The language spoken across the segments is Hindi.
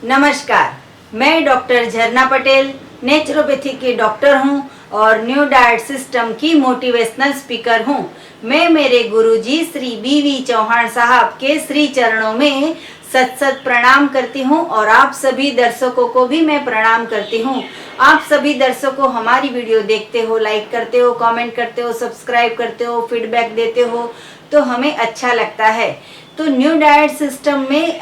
नमस्कार, मैं डॉक्टर झरना पटेल नेचुरोपैथी के डॉक्टर हूं और न्यू डाइट सिस्टम की मोटिवेशनल स्पीकर हूं। मैं मेरे गुरुजी श्री बीवी चौहान साहब के श्री चरणों में सत सत प्रणाम करती हूं और आप सभी दर्शकों को भी मैं प्रणाम करती हूं। आप सभी दर्शकों हमारी वीडियो देखते हो, लाइक करते हो, कमेंट करते हो, सब्सक्राइब करते हो, फीडबैक देते हो तो हमें अच्छा लगता है। तो न्यू डाइट सिस्टम में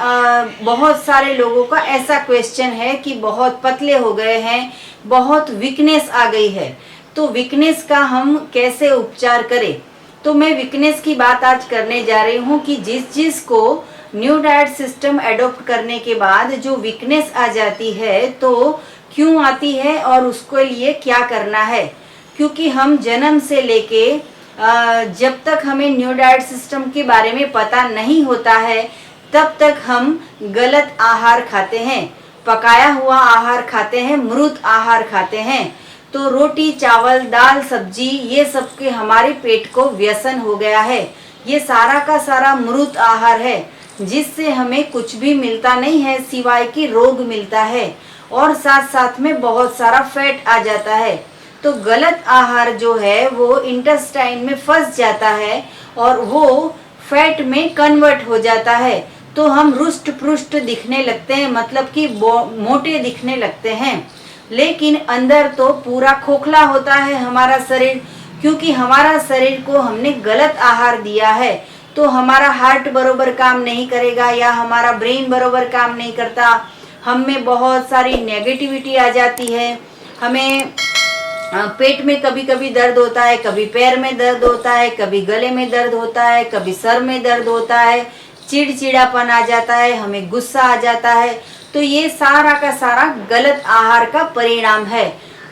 बहुत सारे लोगों का ऐसा क्वेश्चन है कि बहुत पतले हो गए हैं, बहुत वीकनेस आ गई है, तो वीकनेस का हम कैसे उपचार करें। तो मैं वीकनेस की बात आज करने जा रही हूँ कि जिस को न्यू डाइट सिस्टम एडॉप्ट करने के बाद जो वीकनेस आ जाती है तो क्यों आती है और उसके लिए क्या करना है। क्योंकि हम जन्म से लेके जब तक हमें न्यू डाइट सिस्टम के बारे में पता नहीं होता है तब तक हम गलत आहार खाते हैं, पकाया हुआ आहार खाते हैं, मृत आहार खाते हैं। तो रोटी, चावल, दाल, सब्जी ये सब के हमारे पेट को व्यसन हो गया है। ये सारा का सारा मृत आहार है जिससे हमें कुछ भी मिलता नहीं है सिवाय कि रोग मिलता है और साथ साथ में बहुत सारा फैट आ जाता है। तो गलत आहार जो है वो इंटेस्टाइन में फंस जाता है और वो फैट में कन्वर्ट हो जाता है। तो हम रुष्ट पृष्ठ दिखने लगते हैं, मतलब कि मोटे दिखने लगते हैं, लेकिन अंदर तो पूरा खोखला होता है हमारा शरीर। क्योंकि हमारा शरीर को हमने गलत आहार दिया है। तो हमारा हार्ट बरोबर काम नहीं करेगा या हमारा ब्रेन बरोबर काम नहीं करता, हम में बहुत सारी नेगेटिविटी आ जाती है, हमें पेट में कभी कभी दर्द होता है, कभी पैर में दर्द होता है, कभी गले में दर्द होता है, कभी सर में दर्द होता है, चिड़चिड़ापन आ जाता है, हमें गुस्सा आ जाता है। तो ये सारा का सारा गलत आहार का परिणाम है।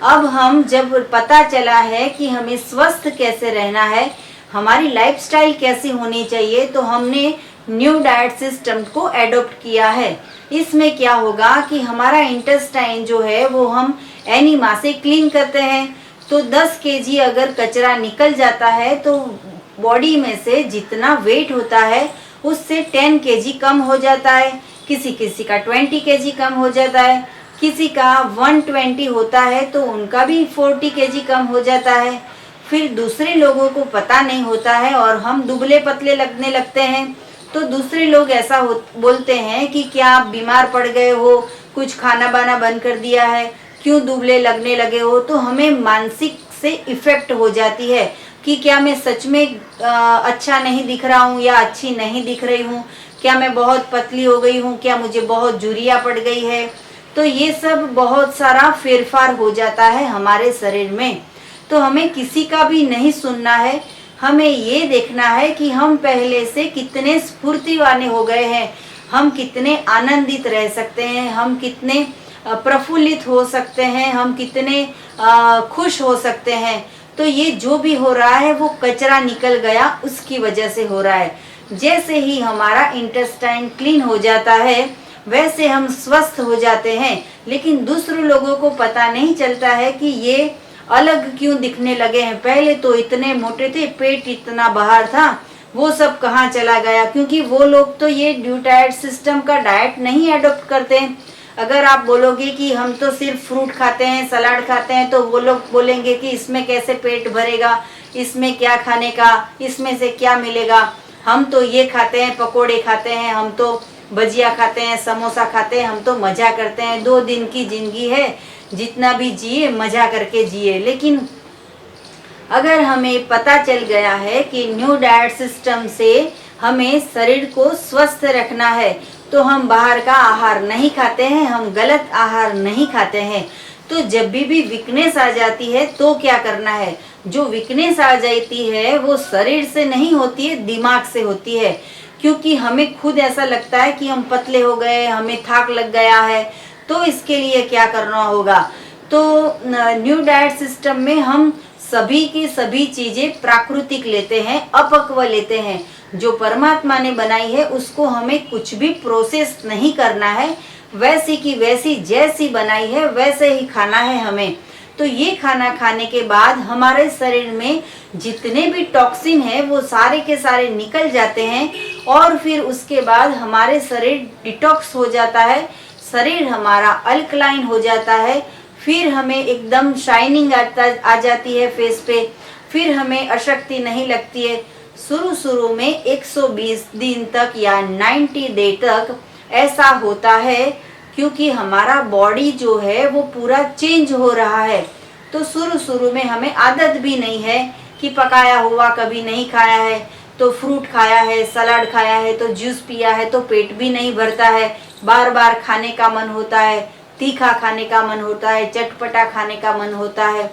अब हम जब पता चला है कि हमें स्वस्थ कैसे रहना है, हमारी लाइफस्टाइल कैसी होनी चाहिए, तो हमने न्यू डाइट सिस्टम को एडॉप्ट किया है। इसमें क्या होगा कि हमारा इंटेस्टाइन जो है वो हम एनिमा से क्लीन करते हैं। तो 10 केजी अगर कचरा निकल जाता है तो बॉडी में से जितना वेट होता है उससे 10 केजी कम हो जाता है, किसी किसी का 20 केजी कम हो जाता है, किसी का 120 होता है तो उनका भी 40 केजी कम हो जाता है। फिर दूसरे लोगों को पता नहीं होता है और हम दुबले पतले लगने लगते हैं। तो दूसरे लोग ऐसा बोलते हैं कि क्या आप बीमार पड़ गए हो, कुछ खाना बाना बंद कर दिया है, क्यों दुबले लगने लगे हो। तो हमें मानसिक से इफेक्ट हो जाती है कि क्या मैं सच में अच्छा नहीं दिख रहा हूँ या अच्छी नहीं दिख रही हूँ, क्या मैं बहुत पतली हो गई हूँ, क्या मुझे बहुत झुर्रियाँ पड़ गई है। तो ये सब बहुत सारा फेरफार हो जाता है हमारे शरीर में। तो हमें किसी का भी नहीं सुनना है, हमें ये देखना है कि हम पहले से कितने स्फूर्तिवान हो गए हैं, हम कितने आनंदित रह सकते हैं, हम कितने प्रफुल्लित हो सकते हैं, हम कितने खुश हो सकते हैं। तो ये जो भी हो रहा है वो कचरा निकल गया उसकी वजह से हो रहा है। जैसे ही हमारा इंटेस्टाइन क्लीन हो जाता है वैसे हम स्वस्थ हो जाते हैं। लेकिन दूसरे लोगों को पता नहीं चलता है कि ये अलग क्यों दिखने लगे हैं, पहले तो इतने मोटे थे, पेट इतना बाहर था, वो सब कहाँ चला गया। क्योंकि वो लोग तो ये न्यू डाइट सिस्टम का डाइट नहीं एडॉप्ट करते। अगर आप बोलोगे कि हम तो सिर्फ फ्रूट खाते हैं, सलाद खाते हैं, तो वो लोग बोलेंगे कि इसमें कैसे पेट भरेगा, इसमें क्या खाने का, इसमें से क्या मिलेगा। हम तो ये खाते हैं, पकोड़े खाते हैं, हम तो भजिया खाते हैं, समोसा खाते हैं, हम तो मजा करते हैं, 2 दिन की जिंदगी है, जितना भी जिए मजा करके जिए। लेकिन अगर हमें पता चल गया है कि न्यू डाइट सिस्टम से हमें शरीर को स्वस्थ रखना है तो हम बाहर का आहार नहीं खाते हैं, हम गलत आहार नहीं खाते हैं। तो जब भी वीकनेस आ जाती है तो क्या करना है। जो वीकनेस आ जाती है वो शरीर से नहीं होती है, दिमाग से होती है। क्योंकि हमें खुद ऐसा लगता है कि हम पतले हो गए, हमें थाक लग गया है। तो इसके लिए क्या करना होगा। तो न्यू डाइट सिस्टम में हम सभी की सभी चीजें प्राकृतिक लेते हैं, अपक्व लेते हैं। जो परमात्मा ने बनाई है उसको हमें कुछ भी प्रोसेस नहीं करना है, वैसी की वैसी जैसी बनाई है वैसे ही खाना है हमें। तो ये खाना खाने के बाद हमारे शरीर में जितने भी टॉक्सिन है वो सारे के सारे निकल जाते हैं और फिर उसके बाद हमारे शरीर डिटॉक्स हो जाता है, शरीर हमारा अल्कलाइन हो जाता है, फिर हमें एकदम शाइनिंग आ जाती है फेस पे, फिर हमें अशक्ति नहीं लगती है। शुरू में 120 दिन तक या 90 डे तक ऐसा होता है, क्योंकि हमारा बॉडी जो है वो पूरा चेंज हो रहा है। तो शुरू में हमें आदत भी नहीं है कि पकाया हुआ कभी नहीं खाया है, तो फ्रूट खाया है, सलाद खाया है, तो जूस पिया है, तो पेट भी नहीं भरता है, बार बार खाने का मन होता है, तीखा खाने का मन होता है, चटपटा खाने का मन होता है।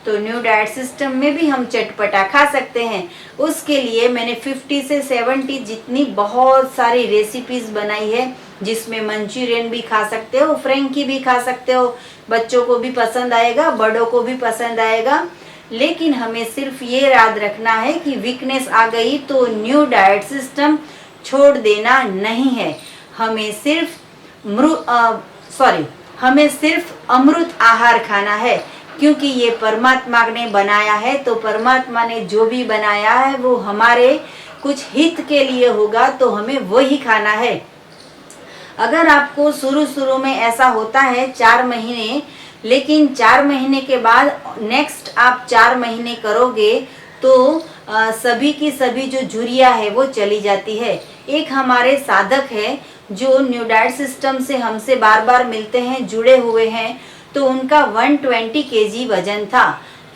तो न्यू डाइट सिस्टम में भी हम चटपटा खा सकते हैं। उसके लिए मैंने 50 से 70 जितनी बहुत सारी रेसिपीज बनाई है, जिसमें मंचूरियन भी खा सकते हो, फ्रेंकी भी खा सकते हो, बच्चों को भी पसंद आएगा, बड़ों को भी पसंद आएगा। लेकिन हमें सिर्फ ये याद रखना है कि वीकनेस आ गई तो न्यू डाइट सिस्टम छोड़ देना नहीं है। हमें सिर्फ अमृत आहार खाना है, क्योंकि ये परमात्मा ने बनाया है। तो परमात्मा ने जो भी बनाया है वो हमारे कुछ हित के लिए होगा, तो हमें वही खाना है। अगर आपको शुरू में ऐसा होता है 4 महीने, लेकिन 4 महीने के बाद नेक्स्ट आप 4 महीने करोगे तो सभी की सभी जो झुर्रियाँ है वो चली जाती है। एक हमारे साधक है जो न्यू डाइट सिस्टम से हमसे बार बार मिलते हैं, जुड़े हुए हैं, तो उनका 120 kg वजन था।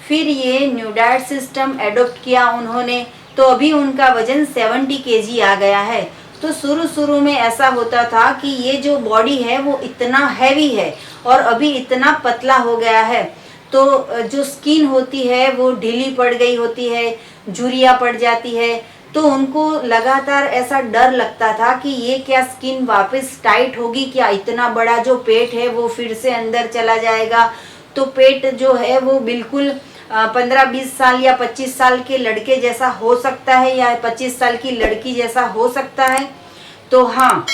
फिर ये न्यू डाइट सिस्टम एडॉप्ट किया उन्होंने, तो अभी उनका वजन 70 kg आ गया है। तो शुरू में ऐसा होता था कि ये जो बॉडी है वो इतना हैवी है और अभी इतना पतला हो गया है, तो जो स्किन होती है वो ढीली पड़ गई होती है, झुर्रियाँ पड़ जाती है। तो उनको लगातार ऐसा डर लगता था कि ये क्या स्किन वापस टाइट होगी क्या, इतना बड़ा जो पेट है वो फिर से अंदर चला जाएगा। तो पेट जो है वो बिल्कुल 15-20 साल या 25 साल के लड़के जैसा हो सकता है, या 25 साल की लड़की जैसा हो सकता है। तो हाँ,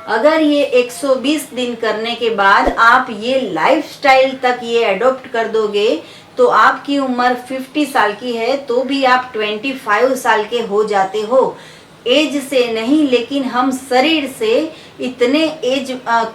अगर ये 120 दिन करने के बाद आप ये लाइफस्टाइल तक ये एडॉप्ट कर दोगे, तो आपकी उम्र 50 साल की है तो भी आप 25 साल के हो जाते हो। एज से नहीं, लेकिन हम शरीर से इतने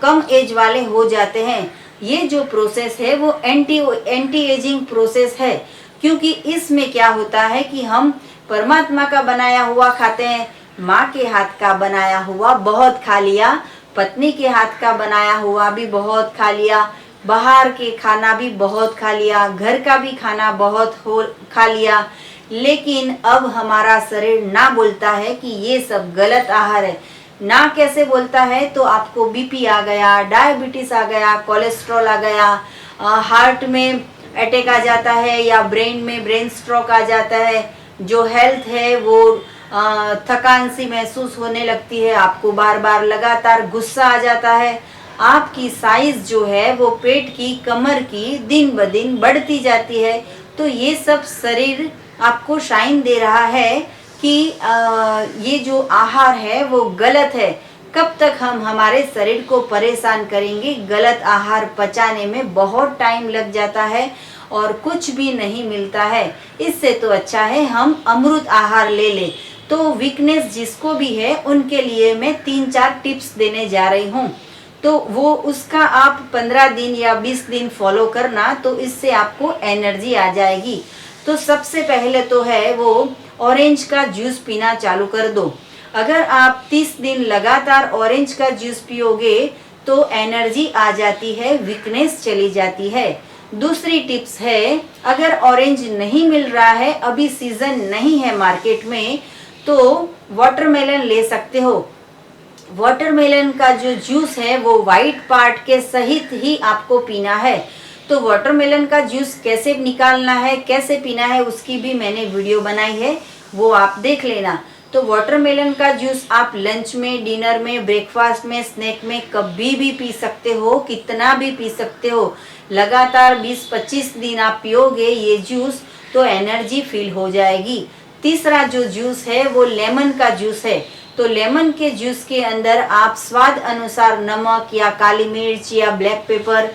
कम एज वाले हो जाते हैं। ये जो प्रोसेस है वो एंटी एजिंग प्रोसेस है, क्योंकि इसमें क्या होता है कि हम परमात्मा का बनाया हुआ खाते हैं। माँ के हाथ का बनाया हुआ बहुत खा लिया, पत्नी के हाथ का बनाया हुआ भी बहुत खा लिया, बाहर के खाना भी बहुत खा लिया, घर का भी खाना बहुत खा लिया, लेकिन अब हमारा शरीर ना बोलता है कि ये सब गलत आहार है। ना कैसे बोलता है, तो आपको बीपी आ गया, डायबिटीज आ गया, कोलेस्ट्रॉल आ गया, हार्ट में अटैक आ जाता है, या ब्रेन में ब्रेन स्ट्रोक आ जाता है, जो हेल्थ है वो थकान सी महसूस होने लगती है, आपको बार बार लगातार गुस्सा आ जाता है, आपकी साइज जो है वो पेट की, कमर की दिन ब दिन बढ़ती जाती है। तो ये सब शरीर आपको साइन दे रहा है कि ये जो आहार है वो गलत है। कब तक हम हमारे शरीर को परेशान करेंगे? गलत आहार पचाने में बहुत टाइम लग जाता है और कुछ भी नहीं मिलता है। इससे तो अच्छा है हम अमृत आहार ले लें। तो वीकनेस जिसको भी है उनके लिए मैं 3-4 टिप्स देने जा रही हूँ, तो वो उसका आप 15 दिन या 20 दिन फॉलो करना, तो इससे आपको एनर्जी आ जाएगी। तो सबसे पहले तो है वो ऑरेंज का जूस पीना चालू कर दो। अगर आप 30 दिन लगातार ऑरेंज का जूस पियोगे तो एनर्जी आ जाती है, वीकनेस चली जाती है। दूसरी टिप्स है, अगर ऑरेंज नहीं मिल रहा है, अभी सीजन नहीं है मार्केट में, तो वाटरमेलन ले सकते हो। वाटरमेलन का जो जूस है वो वाइट पार्ट के सहित ही आपको पीना है। तो वाटरमेलन का जूस कैसे निकालना है, कैसे पीना है, उसकी भी मैंने वीडियो बनाई है, वो आप देख लेना। तो वाटरमेलन का जूस आप लंच में, डिनर में, ब्रेकफास्ट में, स्नैक में कभी भी पी सकते हो, कितना भी पी सकते हो। लगातार 20-25 दिन आप पियोगे ये जूस तो एनर्जी फील हो जाएगी। तीसरा जो जूस है वो लेमन का जूस है। तो लेमन के जूस के अंदर आप स्वाद अनुसार नमक या काली मिर्च या ब्लैक पेपर,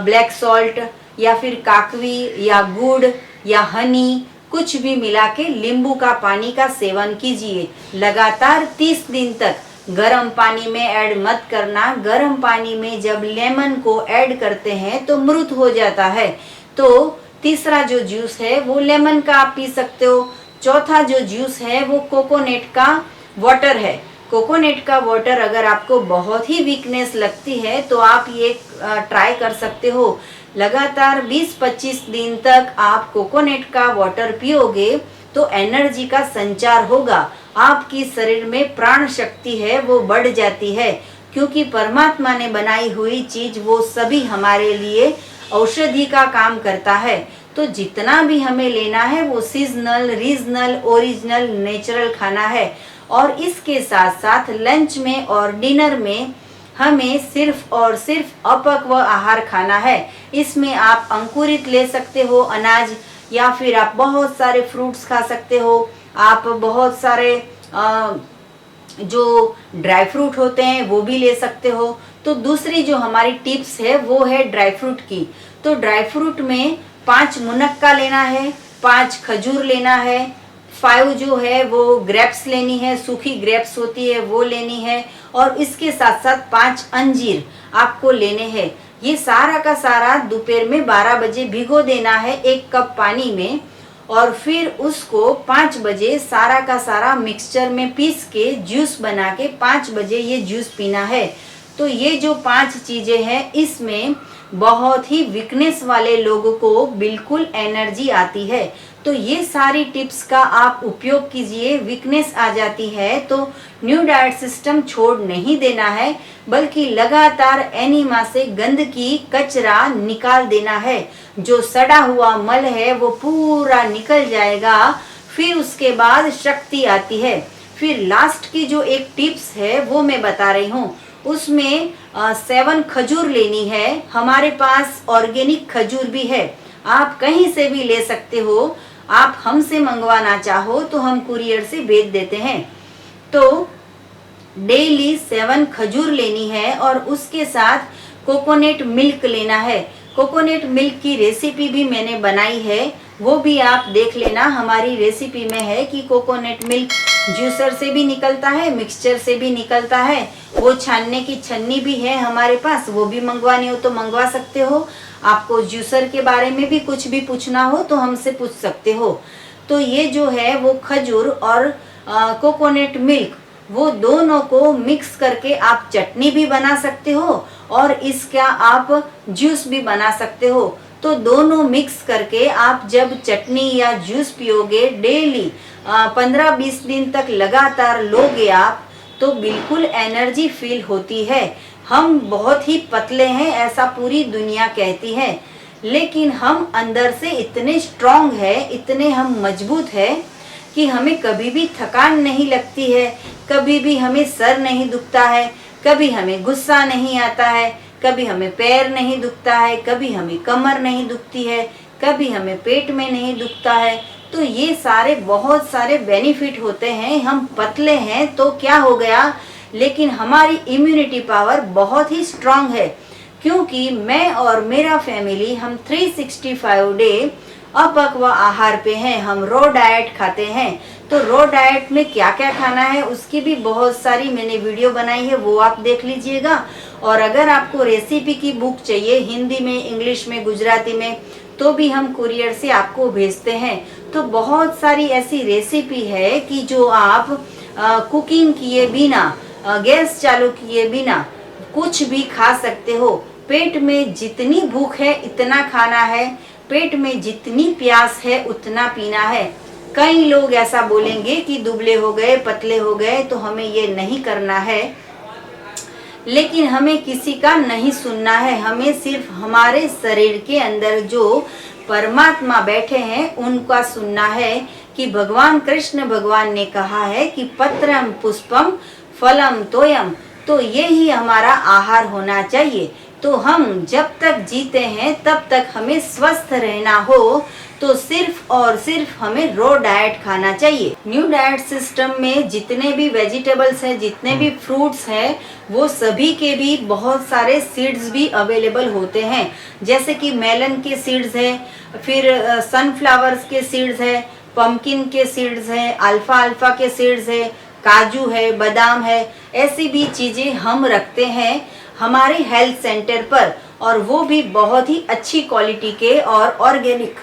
ब्लैक सॉल्ट या फिर काकवी या गुड़ या हनी कुछ भी मिला के नींबू का पानी का सेवन कीजिए लगातार 30 दिन तक। गर्म पानी में ऐड मत करना। गर्म पानी में जब लेमन को ऐड करते हैं तो मृत हो जाता है। तो तीसरा जो जूस है वो लेमन का आप पी सकते हो। चौथा जो जूस है वो कोकोनट का वाटर है। कोकोनट का वाटर अगर आपको बहुत ही वीकनेस लगती है तो आप ये ट्राई कर सकते हो। लगातार 20-25 दिन तक आप कोकोनट का वाटर पियोगे तो एनर्जी का संचार होगा। आपकी शरीर में प्राण शक्ति है वो बढ़ जाती है, क्योंकि परमात्मा ने बनाई हुई चीज वो सभी हमारे लिए औषधि का काम करता है। तो जितना भी हमें लेना है वो सीजनल, रीजनल, ओरिजिनल, नेचुरल खाना है। और इसके साथ साथ लंच में और डिनर में हमें सिर्फ और सिर्फ अपक्व आहार खाना है। इसमें आप अंकुरित ले सकते हो अनाज, या फिर आप बहुत सारे फ्रूट्स खा सकते हो। आप बहुत सारे जो ड्राई फ्रूट होते हैं वो भी ले सकते हो। तो दूसरी जो हमारी टिप्स है वो है ड्राई फ्रूट की। तो ड्राई फ्रूट में 5 मुनक्का लेना है, 5 खजूर लेना है, 5 जो है वो ग्रेप्स लेनी है, सूखी ग्रेप्स होती है वो लेनी है, और इसके साथ साथ 5 अंजीर आपको लेने हैं। ये सारा का सारा दोपहर में 12 बजे भिगो देना है 1 कप पानी में, और फिर उसको 5 बजे सारा का सारा मिक्सचर में पीस के जूस बना के 5 बजे ये जूस पीना है। तो ये जो 5 चीजें हैं इसमें बहुत ही वीकनेस वाले लोगों को बिल्कुल एनर्जी आती है। तो ये सारी टिप्स का आप उपयोग कीजिए। वीकनेस आ जाती है तो न्यू डाइट सिस्टम छोड़ नहीं देना है, बल्कि लगातार एनिमा से गंदगी, कचरा निकाल देना है। जो सड़ा हुआ मल है वो पूरा निकल जाएगा। फिर उसके बाद शक्ति आती है। फिर लास्ट की जो एक टिप्स है वो मैं बता रही हूँ। उसमें 7 खजूर लेनी है। हमारे पास ऑर्गेनिक खजूर भी है, आप कहीं से भी ले सकते हो। आप हमसे मंगवाना चाहो तो हम कुरियर से भेज देते हैं। तो डेली 7 खजूर लेनी है, और उसके साथ कोकोनट मिल्क लेना है। कोकोनट मिल्क की रेसिपी भी मैंने बनाई है, वो भी आप देख लेना। हमारी रेसिपी में है कि कोकोनट मिल्क जूसर से भी निकलता है, मिक्सचर से भी निकलता है। वो छानने की छन्नी भी है हमारे पास, वो भी मंगवानी हो तो मंगवा सकते हो। आपको जूसर के बारे में भी कुछ भी पूछना हो तो हमसे पूछ सकते हो। तो ये जो है वो खजूर और कोकोनट मिल्क, वो दोनों को मिक्स करके आप चटनी भी बना सकते हो और इसका आप जूस भी बना सकते हो। तो दोनों मिक्स करके आप जब चटनी या जूस पियोगे डेली 15-20 दिन तक लगातार लोगे आप, तो बिल्कुल एनर्जी फील होती है। हम बहुत ही पतले हैं ऐसा पूरी दुनिया कहती है, लेकिन हम अंदर से इतने स्ट्रांग है, इतने हम मजबूत है कि हमें कभी भी थकान नहीं लगती है, कभी भी हमें सर नहीं दुखता है, कभी हमें गुस्सा नहीं आता है, कभी हमें पैर नहीं दुखता है, कभी हमें कमर नहीं दुखती है, कभी हमें पेट में नहीं दुखता है। तो ये सारे बहुत सारे बेनिफिट होते हैं। हम पतले हैं तो क्या हो गया, लेकिन हमारी इम्यूनिटी पावर बहुत ही स्ट्रांग है, क्योंकि मैं और मेरा फैमिली हम 365 डे अपक्व आहार पे हैं। हम रॉ डाइट खाते हैं। तो रॉ डाइट में क्या क्या खाना है उसकी भी बहुत सारी मैंने वीडियो बनाई है, वो आप देख लीजिएगा। और अगर आपको रेसिपी की बुक चाहिए हिंदी में, इंग्लिश में, गुजराती में, तो भी हम कुरियर से आपको भेजते हैं। तो बहुत सारी ऐसी रेसिपी है कि जो आप कुकिंग किए बिना, गैस चालू किए बिना कुछ भी खा सकते हो। पेट में जितनी भूख है इतना खाना है, पेट में जितनी प्यास है उतना पीना है। कई लोग ऐसा बोलेंगे कि दुबले हो गए, पतले हो गए, तो हमें ये नहीं करना है। लेकिन हमें किसी का नहीं सुनना है, हमें सिर्फ हमारे शरीर के अंदर जो परमात्मा बैठे हैं उनका सुनना है। कि भगवान कृष्ण भगवान ने कहा है कि पत्रम पुष्पम फलम तोयम, तो ये ही हमारा आहार होना चाहिए। तो हम जब तक जीते हैं तब तक हमें स्वस्थ रहना हो तो सिर्फ और सिर्फ हमें रॉ डाइट खाना चाहिए। न्यू डाइट सिस्टम में जितने भी वेजिटेबल्स हैं, जितने भी फ्रूट्स हैं, वो सभी के भी बहुत सारे सीड्स भी अवेलेबल होते हैं। जैसे कि मेलन के सीड्स हैं, फिर सनफ्लावर्स के सीड्स हैं, पंपकिन के सीड्स हैं, अल्फा के सीड्स हैं, काजू है, बादाम है, ऐसी भी चीज़ें हम रखते हैं हमारे हेल्थ सेंटर पर, और वो भी बहुत ही अच्छी क्वालिटी के और ऑर्गेनिक।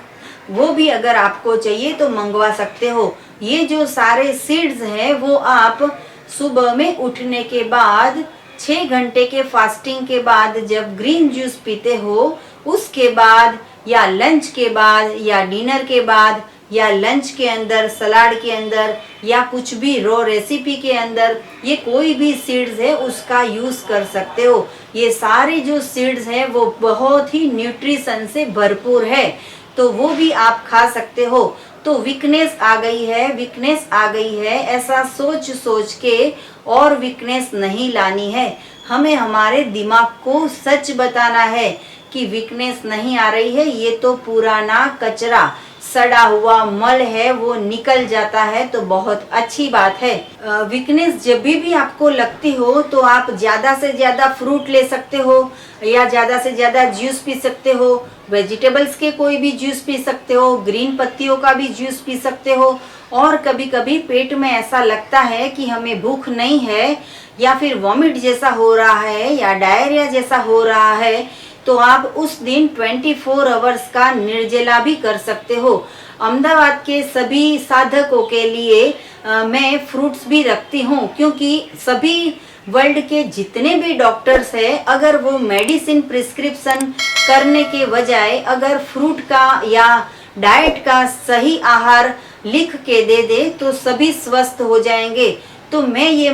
वो भी अगर आपको चाहिए तो मंगवा सकते हो। ये जो सारे सीड्स हैं वो आप सुबह में उठने के बाद 6 घंटे के फास्टिंग के बाद जब ग्रीन जूस पीते हो, उसके बाद या लंच के बाद या डिनर के बाद या लंच के अंदर, सलाद के अंदर या कुछ भी रो रेसिपी के अंदर, ये कोई भी सीड्स है उसका यूज़ कर सकते हो। ये सारे जो सीड्स हैं वो बहुत ही न्यूट्रिशन से भरपूर है, तो वो भी आप खा सकते हो। तो वीकनेस आ गई है, वीकनेस आ गई है, ऐसा सोच सोच के और वीकनेस नहीं लानी है। हमें हमारे दिमाग को सच बताना है कि वीकनेस नहीं आ रही है, ये तो पुराना कचरा, सड़ा हुआ मल है, वो निकल जाता है, तो बहुत अच्छी बात है। वीकनेस जब भी आपको लगती हो तो आप ज़्यादा से ज़्यादा फ्रूट ले सकते हो या ज़्यादा से ज़्यादा जूस पी सकते हो। वेजिटेबल्स के कोई भी जूस पी सकते हो, ग्रीन पत्तियों का भी जूस पी सकते हो। और कभी कभी पेट में ऐसा लगता है कि हमें भूख नहीं है या फिर वॉमिट जैसा हो रहा है या डायरिया जैसा हो रहा है, तो आप उस दिन 24 आवर्स का निर्जला भी कर सकते हो। अहमदाबाद के सभी साधकों के लिए मैं फ्रूट्स भी रखती हूँ, क्योंकि सभी वर्ल्ड के जितने भी डॉक्टर्स हैं, अगर वो मेडिसिन प्रिस्क्रिप्शन करने के बजाय अगर फ्रूट का या डाइट का सही आहार लिख के दे दे तो सभी स्वस्थ हो जाएंगे। तो मैं ये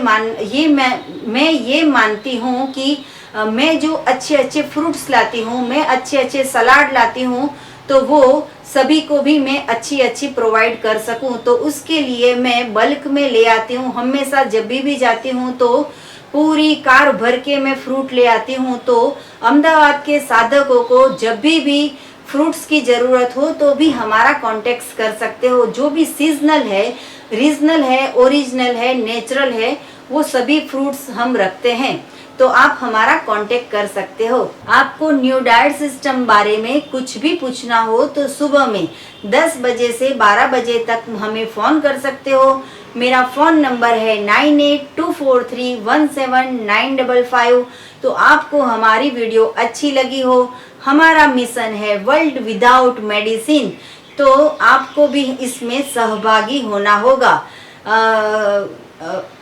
मानती हूँ कि मैं जो अच्छे अच्छे फ्रूट्स लाती हूँ, मैं अच्छे अच्छे सलाद लाती हूँ, तो वो सभी को भी मैं अच्छी अच्छी प्रोवाइड कर सकूँ। तो उसके लिए मैं बल्क में ले आती हूँ। हमेशा जब भी जाती हूँ तो पूरी कार भर के मैं फ्रूट ले आती हूँ। तो अहमदाबाद के साधकों को जब भी फ्रूट्स की ज़रूरत हो तो भी हमारा कॉन्टेक्ट कर सकते हो। जो भी सीजनल है, रीजनल है, ओरिजिनल है, नेचुरल है, वो सभी फ्रूट्स हम रखते हैं, तो आप हमारा कांटेक्ट कर सकते हो। आपको न्यू डाइट सिस्टम बारे में कुछ भी पूछना हो तो सुबह में 10 बजे से 12 बजे तक हमें फ़ोन कर सकते हो। मेरा फ़ोन नंबर है 9824317955। तो आपको हमारी वीडियो अच्छी लगी हो, हमारा मिशन है वर्ल्ड विदाउट मेडिसिन, तो आपको भी इसमें सहभागी होना होगा।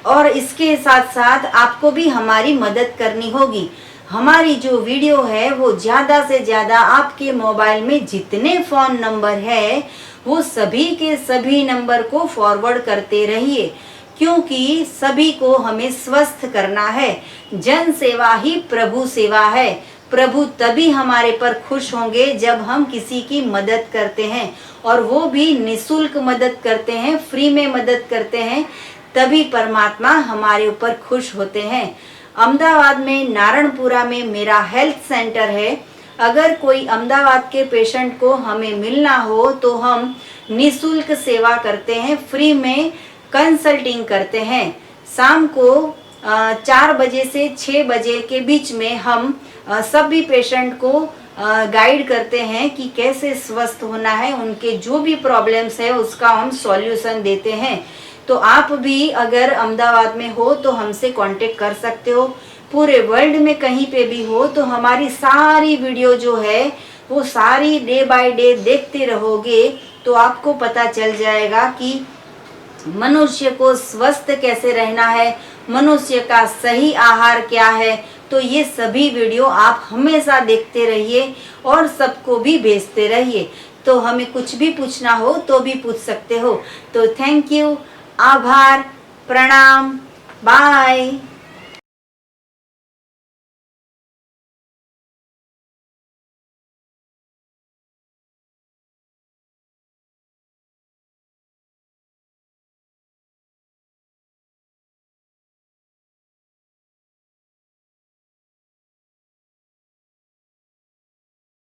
और इसके साथ साथ आपको भी हमारी मदद करनी होगी। हमारी जो वीडियो है वो ज़्यादा से ज़्यादा आपके मोबाइल में जितने फ़ोन नंबर है वो सभी के सभी नंबर को फॉरवर्ड करते रहिए, क्योंकि सभी को हमें स्वस्थ करना है। जन सेवा ही प्रभु सेवा है। प्रभु तभी हमारे पर खुश होंगे जब हम किसी की मदद करते हैं, और वो भी निःशुल्क मदद करते हैं, फ्री में मदद करते हैं, तभी परमात्मा हमारे ऊपर खुश होते हैं। अहमदाबाद में नारायणपुरा में मेरा हेल्थ सेंटर है। अगर कोई अहमदाबाद के पेशेंट को हमें मिलना हो तो हम निःशुल्क सेवा करते हैं, फ्री में कंसल्टिंग करते हैं। शाम को 4 बजे से 6 बजे के बीच में हम सभी पेशेंट को गाइड करते हैं कि कैसे स्वस्थ होना है। उनके जो भी प्रॉब्लम्स है उसका हम सॉल्यूशन देते हैं। तो आप भी अगर अहमदाबाद में हो तो हमसे कांटेक्ट कर सकते हो। पूरे वर्ल्ड में कहीं पे भी हो तो हमारी सारी वीडियो जो है वो सारी डे बाय डे देखते रहोगे तो आपको पता चल जाएगा कि मनुष्य को स्वस्थ कैसे रहना है, मनुष्य का सही आहार क्या है। तो ये सभी वीडियो आप हमेशा देखते रहिए और सबको भी भेजते रहिए। तो हमें कुछ भी पूछना हो तो भी पूछ सकते हो। तो थैंक यू, आभार, प्रणाम, बाय।